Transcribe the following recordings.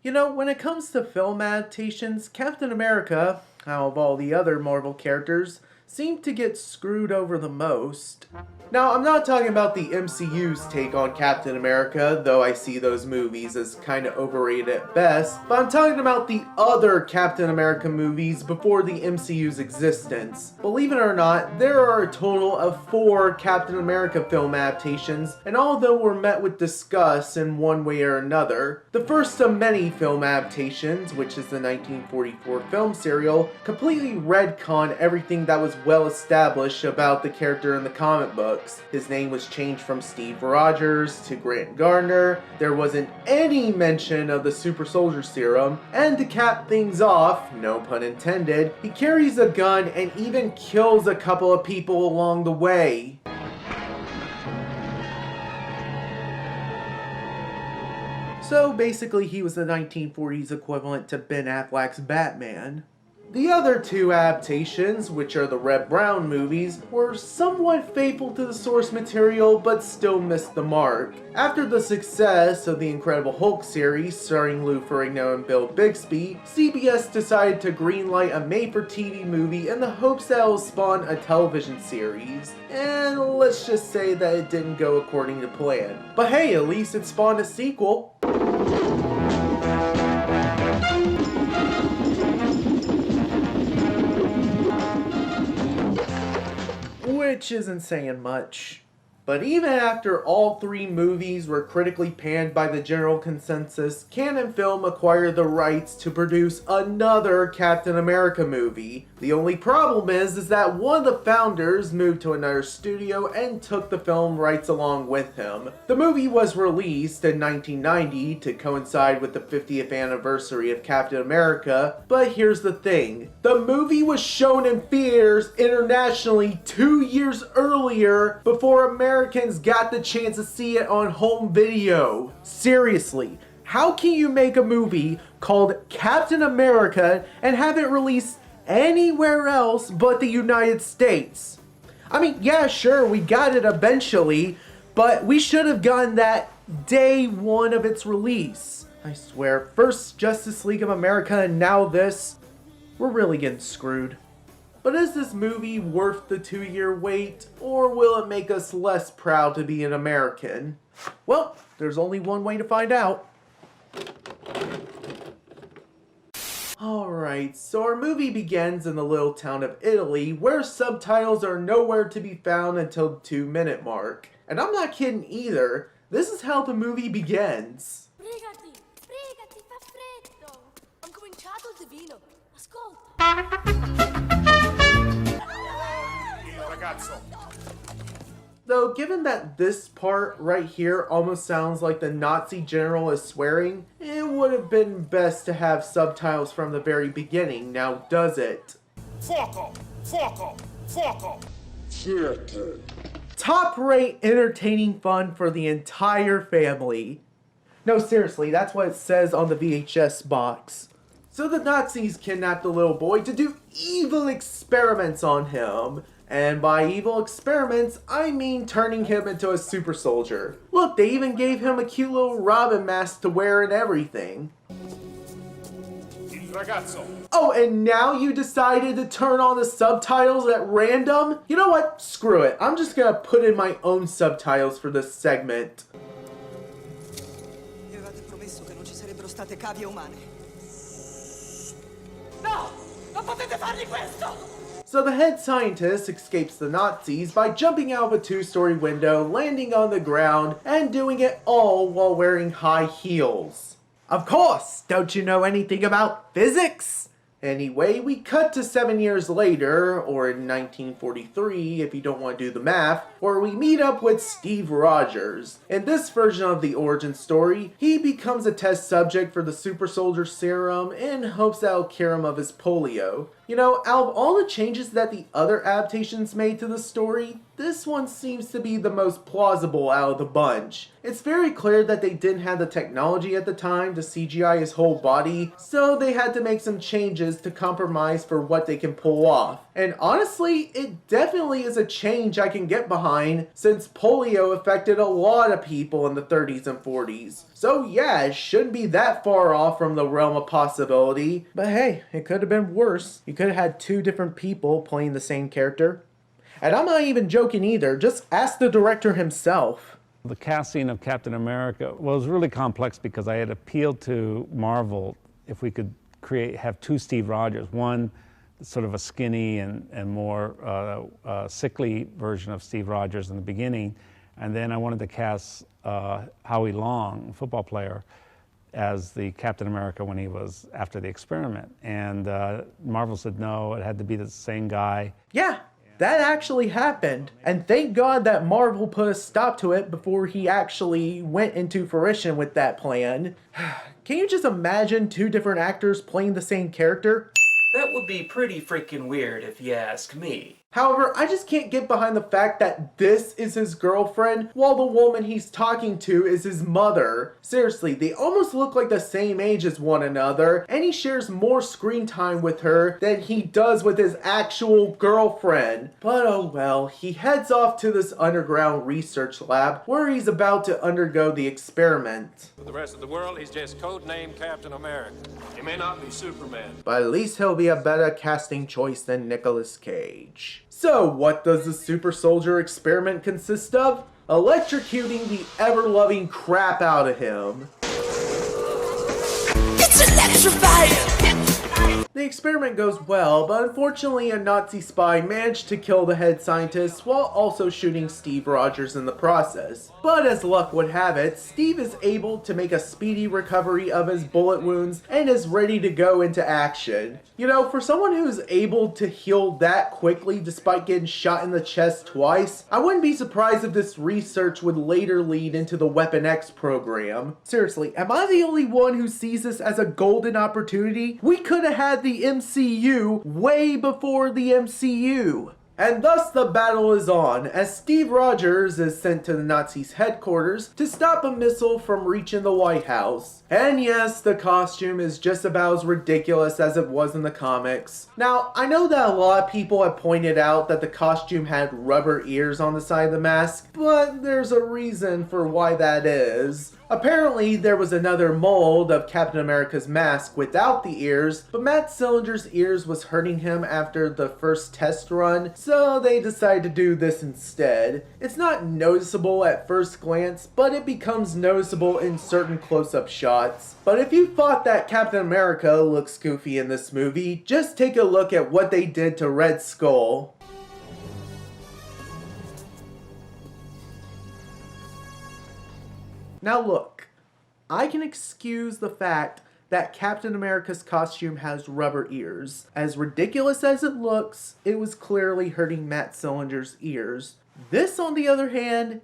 You know, when it comes to film adaptations, Captain America, out of all the other Marvel characters, seemed to get screwed over the most. Now, I'm not talking about the MCU's take on Captain America, though I see those movies as kinda overrated at best, but I'm talking about the other Captain America movies before the MCU's existence. Believe it or not, there are a total of 4 Captain America film adaptations, and all of them were met with disgust in one way or another. The first of many film adaptations, which is the 1944 film serial, completely retconned everything that was well established about the character in the comic books. His name was changed from Steve Rogers to Grant Gardner, there wasn't any mention of the super soldier serum, and to cap things off, no pun intended, he carries a gun and even kills a couple of people along the way. So basically he was the 1940s equivalent to Ben Affleck's Batman. The other 2 adaptations, which are the Red Brown movies, were somewhat faithful to the source material but still missed the mark. After the success of the Incredible Hulk series starring Lou Ferrigno and Bill Bixby, CBS decided to greenlight a made-for-TV movie in the hopes that it will spawn a television series. And let's just say that it didn't go according to plan. But hey, at least it spawned a sequel. Which isn't saying much. But even after all 3 movies were critically panned by the general consensus, Canon Film acquired the rights to produce another Captain America movie. The only problem is that one of the founders moved to another studio and took the film rights along with him. The movie was released in 1990 to coincide with the 50th anniversary of Captain America, but here's the thing. The movie was shown in theaters internationally 2 years earlier before Americans got the chance to see it on home video. Seriously, how can you make a movie called Captain America and have it released anywhere else but the United States? I mean, yeah, sure, we got it eventually, but we should have gotten that day 1 of its release. I swear, first Justice League of America and now this, we're really getting screwed. But is this movie worth the 2-year wait, or will it make us less proud to be an American? Well, there's only one way to find out. Alright, so our movie begins in the little town of Italy, where subtitles are nowhere to be found until the 2-minute mark. And I'm not kidding either, this is how the movie begins. Brigati, fa freddo. Ho cominciato il divino. Ascolta. Though, given that this part right here almost sounds like the Nazi general is swearing, it would have been best to have subtitles from the very beginning, now does it? Fuoco! Fuoco! Fuoco! Theater. Top-rate entertaining fun for the entire family. No, seriously, that's what it says on the VHS box. So the Nazis kidnapped the little boy to do evil experiments on him. And by evil experiments, I mean turning him into a super soldier. Look, they even gave him a cute little Robin mask to wear and everything. Il ragazzo. Oh, and now you decided to turn on the subtitles at random? You know what? Screw it. I'm just gonna put in my own subtitles for this segment. Mi avevate promesso che non ci sarebbero state cavie umane. No! Non potete fargli questo! So the head scientist escapes the Nazis by jumping out of a 2-story window, landing on the ground, and doing it all while wearing high heels. Of course! Don't you know anything about physics? Anyway, we cut to 7 years later, or in 1943 if you don't want to do the math, where we meet up with Steve Rogers. In this version of the origin story, he becomes a test subject for the super soldier serum in hopes that it'll cure him of his polio. You know, out of all the changes that the other adaptations made to the story, this one seems to be the most plausible out of the bunch. It's very clear that they didn't have the technology at the time to CGI his whole body, so they had to make some changes to compromise for what they can pull off. And honestly, it definitely is a change I can get behind, since polio affected a lot of people in the 30s and 40s. So yeah, it shouldn't be that far off from the realm of possibility. But hey, it could have been worse. You could have had two different people playing the same character. And I'm not even joking either, just ask the director himself. The casting of Captain America was really complex because I had appealed to Marvel if we could have two Steve Rogers, one sort of a skinny and more sickly version of Steve Rogers in the beginning, and then I wanted to cast Howie Long, football player, as the Captain America when he was after the experiment. And Marvel said no, it had to be the same guy. Yeah. That actually happened, and thank God that Marvel put a stop to it before he actually went into fruition with that plan. Can you just imagine two different actors playing the same character? That would be pretty freaking weird if you ask me. However, I just can't get behind the fact that this is his girlfriend while the woman he's talking to is his mother. Seriously, they almost look like the same age as one another, and he shares more screen time with her than he does with his actual girlfriend. But oh well, he heads off to this underground research lab where he's about to undergo the experiment. For the rest of the world, he's just codenamed Captain America. He may not be Superman. But at least he'll be a better casting choice than Nicolas Cage. So, what does the super soldier experiment consist of? Electrocuting the ever-loving crap out of him. It's electrifying! The experiment goes well, but unfortunately a Nazi spy managed to kill the head scientist while also shooting Steve Rogers in the process. But as luck would have it, Steve is able to make a speedy recovery of his bullet wounds and is ready to go into action. You know, for someone who's able to heal that quickly despite getting shot in the chest twice, I wouldn't be surprised if this research would later lead into the Weapon X program. Seriously, am I the only one who sees this as a golden opportunity? We could have had the MCU way before the MCU. And thus the battle is on, as Steve Rogers is sent to the Nazis' headquarters to stop a missile from reaching the White House. And yes, the costume is just about as ridiculous as it was in the comics. Now, I know that a lot of people have pointed out that the costume had rubber ears on the side of the mask, but there's a reason for why that is. Apparently, there was another mold of Captain America's mask without the ears, but Matt Sillinger's ears was hurting him after the first test run, so they decided to do this instead. It's not noticeable at first glance, but it becomes noticeable in certain close-up shots. But if you thought that Captain America looks goofy in this movie, just take a look at what they did to Red Skull. Now look, I can excuse the fact that Captain America's costume has rubber ears. As ridiculous as it looks, it was clearly hurting Matt Sillinger's ears. This, on the other hand,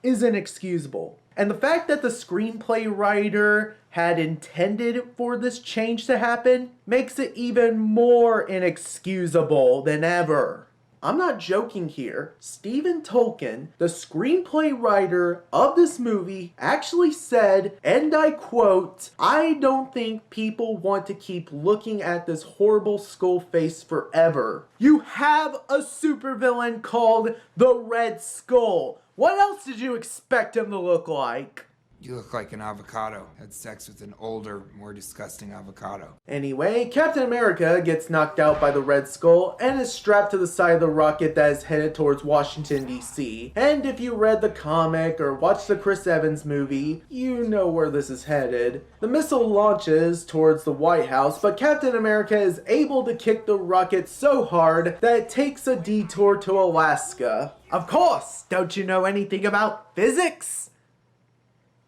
is inexcusable. And the fact that the screenplay writer had intended for this change to happen makes it even more inexcusable than ever. I'm not joking here. Stephen Tolkien, the screenplay writer of this movie, actually said, and I quote, "I don't think people want to keep looking at this horrible skull face forever. You have a supervillain called the Red Skull. What else did you expect him to look like?" You look like an avocado. Had sex with an older, more disgusting avocado. Anyway, Captain America gets knocked out by the Red Skull and is strapped to the side of the rocket that is headed towards Washington, D.C. And if you read the comic or watched the Chris Evans movie, you know where this is headed. The missile launches towards the White House, but Captain America is able to kick the rocket so hard that it takes a detour to Alaska. Of course! Don't you know anything about physics?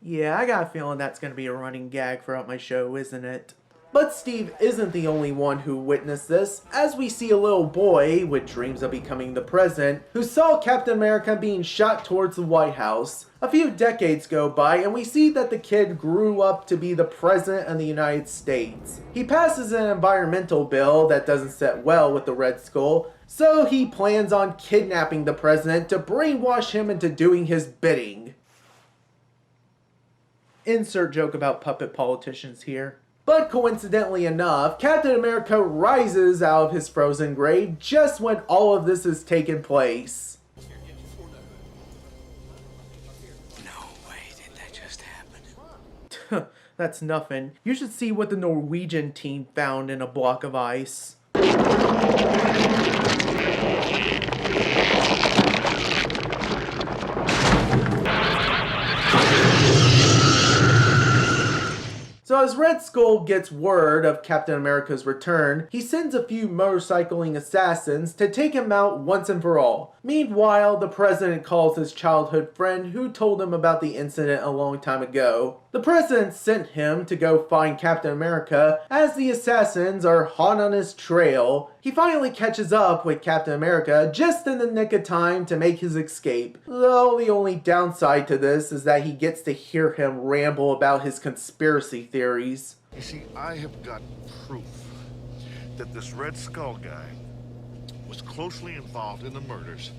Yeah, I got a feeling that's going to be a running gag throughout my show, isn't it? But Steve isn't the only one who witnessed this, as we see a little boy with dreams of becoming the president who saw Captain America being shot towards the White House. A few decades go by and we see that the kid grew up to be the president of the United States. He passes an environmental bill that doesn't sit well with the Red Skull, so he plans on kidnapping the president to brainwash him into doing his bidding. Insert joke about puppet politicians here. But coincidentally enough, Captain America rises out of his frozen grave just when all of this is taking place. No way did that just happen. That's nothing. You should see what the Norwegian team found in a block of ice. So as Red Skull gets word of Captain America's return, he sends a few motorcycling assassins to take him out once and for all. Meanwhile, the president calls his childhood friend who told him about the incident a long time ago. The president sent him to go find Captain America as the assassins are hot on his trail. He finally catches up with Captain America just in the nick of time to make his escape. Though the only downside to this is that he gets to hear him ramble about his conspiracy theories. You see, I have got proof that this Red Skull guy was closely involved in the murders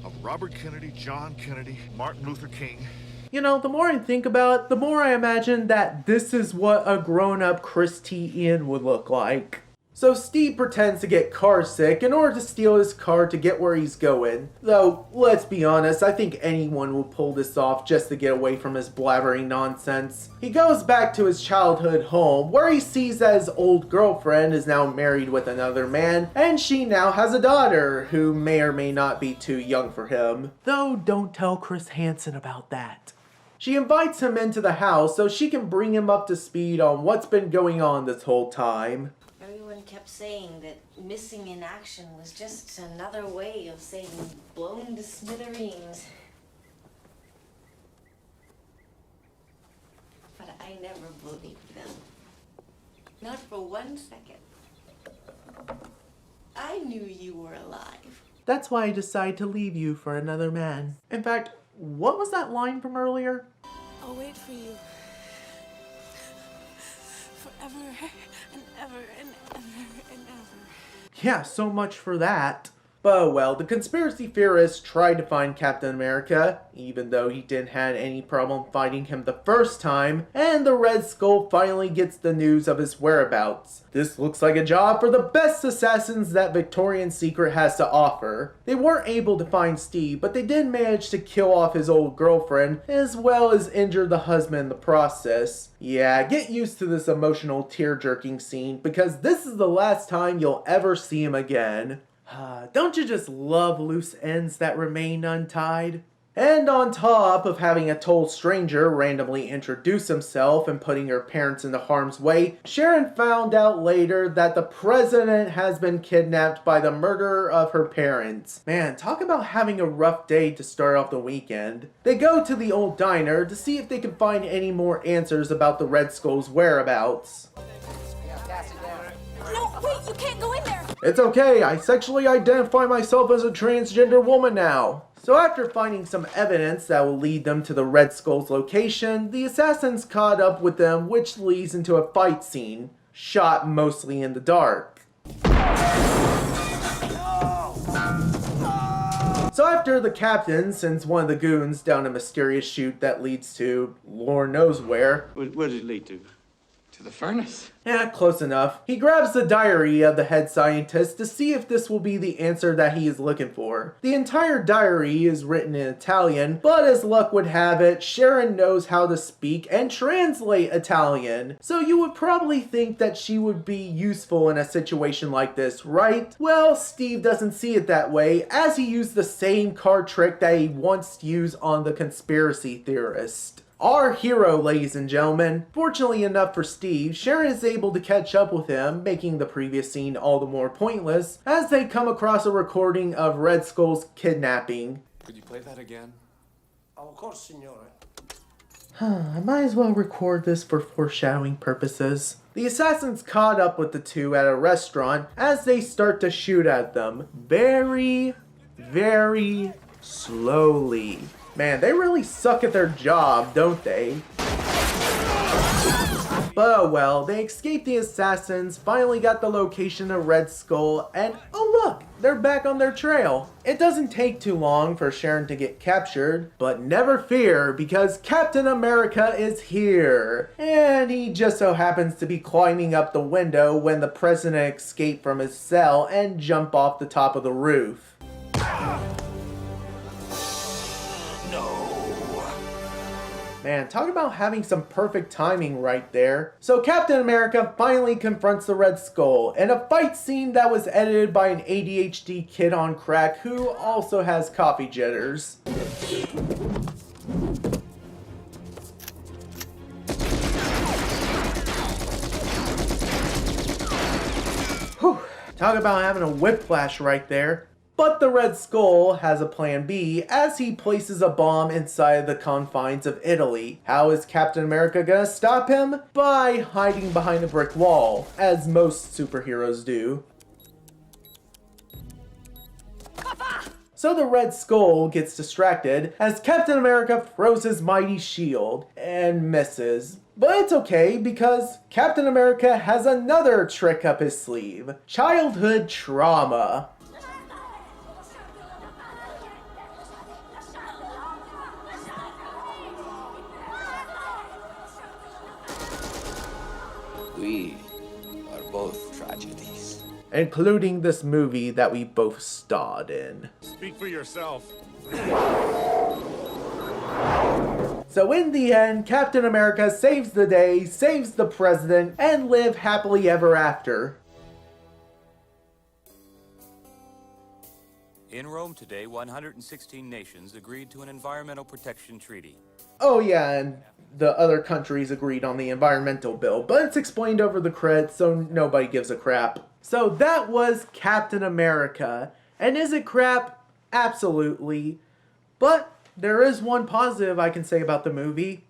of Robert Kennedy, John Kennedy, Martin Luther King. You know, the more I think about it, the more I imagine that this is what a grown-up Chris T. Ian would look like. So Steve pretends to get car sick in order to steal his car to get where he's going. Though, let's be honest, I think anyone will pull this off just to get away from his blabbering nonsense. He goes back to his childhood home, where he sees that his old girlfriend is now married with another man, and she now has a daughter, who may or may not be too young for him. Though, don't tell Chris Hansen about that. She invites him into the house so she can bring him up to speed on what's been going on this whole time. Everyone kept saying that missing in action was just another way of saying blown to smithereens. But I never believed them. Not for 1 second. I knew you were alive. That's why I decided to leave you for another man. In fact, what was that line from earlier? I'll wait for you. Forever and ever and ever and ever. Yeah, so much for that. But oh well, the conspiracy theorists tried to find Captain America, even though he didn't have any problem finding him the first time, and the Red Skull finally gets the news of his whereabouts. This looks like a job for the best assassins that Victoria's Secret has to offer. They weren't able to find Steve, but they did manage to kill off his old girlfriend, as well as injure the husband in the process. Yeah, get used to this emotional tear-jerking scene, because this is the last time you'll ever see him again. Don't you just love loose ends that remain untied? And on top of having a total stranger randomly introduce himself and putting her parents into harm's way, Sharon found out later that the president has been kidnapped by the murderer of her parents. Man, talk about having a rough day to start off the weekend. They go to the old diner to see if they can find any more answers about the Red Skull's whereabouts. No, wait, you can't go in there! It's okay, I sexually identify myself as a transgender woman now. So after finding some evidence that will lead them to the Red Skull's location, the assassins caught up with them, which leads into a fight scene, shot mostly in the dark. So after the captain sends one of the goons down a mysterious chute that leads to Lord knows where. Where did it lead to? To the furnace? Yeah, close enough. He grabs the diary of the head scientist to see if this will be the answer that he is looking for. The entire diary is written in Italian, but as luck would have it, Sharon knows how to speak and translate Italian. So you would probably think that she would be useful in a situation like this, right? Well, Steve doesn't see it that way, as he used the same card trick that he once used on the conspiracy theorist. Our hero, ladies and gentlemen. Fortunately enough for Steve, Sharon is able to catch up with him, making the previous scene all the more pointless, as they come across a recording of Red Skull's kidnapping. Could you play that again? Of course, signore. I might as well record this for foreshadowing purposes. The assassins caught up with the two at a restaurant as they start to shoot at them. Very, very slowly. Man, they really suck at their job, don't they? But oh well, they escaped the assassins, finally got the location of Red Skull, and oh look, they're back on their trail. It doesn't take too long for Sharon to get captured, but never fear, because Captain America is here. And he just so happens to be climbing up the window when the president escaped from his cell and jump off the top of the roof. Man, talk about having some perfect timing right there. So Captain America finally confronts the Red Skull in a fight scene that was edited by an ADHD kid on crack who also has coffee jitters. Whew, talk about having a whiplash right there. But the Red Skull has a plan B as he places a bomb inside the confines of Italy. How is Captain America gonna stop him? By hiding behind a brick wall, as most superheroes do. So the Red Skull gets distracted as Captain America throws his mighty shield and misses. But it's okay because Captain America has another trick up his sleeve. Childhood trauma. We are both tragedies. Including this movie that we both starred in. Speak for yourself. So in the end, Captain America saves the day, saves the president, and live happily ever after. In Rome today, 116 nations agreed to an environmental protection treaty. Oh yeah, and the other countries agreed on the environmental bill, but it's explained over the credits, so nobody gives a crap. So that was Captain America. And is it crap? Absolutely. But there is one positive I can say about the movie.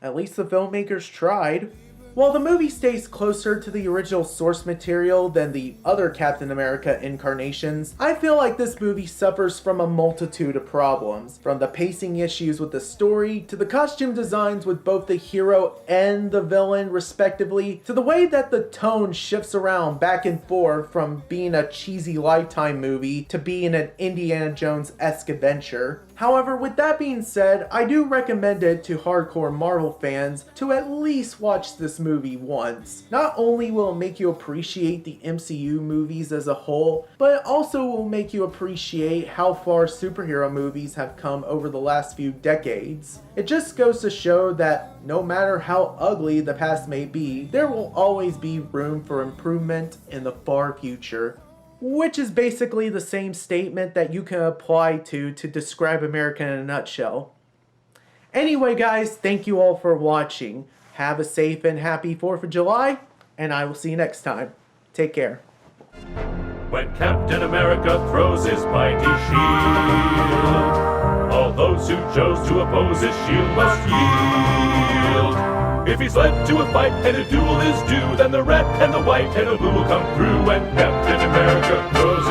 At least the filmmakers tried. While the movie stays closer to the original source material than the other Captain America incarnations, I feel like this movie suffers from a multitude of problems. From the pacing issues with the story, to the costume designs with both the hero and the villain respectively, to the way that the tone shifts around back and forth from being a cheesy Lifetime movie to being an Indiana Jones-esque adventure. However, with that being said, I do recommend it to hardcore Marvel fans to at least watch this movie once. Not only will it make you appreciate the MCU movies as a whole, but it also will make you appreciate how far superhero movies have come over the last few decades. It just goes to show that no matter how ugly the past may be, there will always be room for improvement in the far future. Which is basically the same statement that you can apply to describe America in a nutshell. Anyway guys, thank you all for watching. Have a safe and happy 4th of July, and I will see you next time. Take care. When Captain America throws his mighty shield, all those who chose to oppose his shield must yield. If he's led to a fight and a duel is due, then the red and the white and the blue will come through when Captain America throws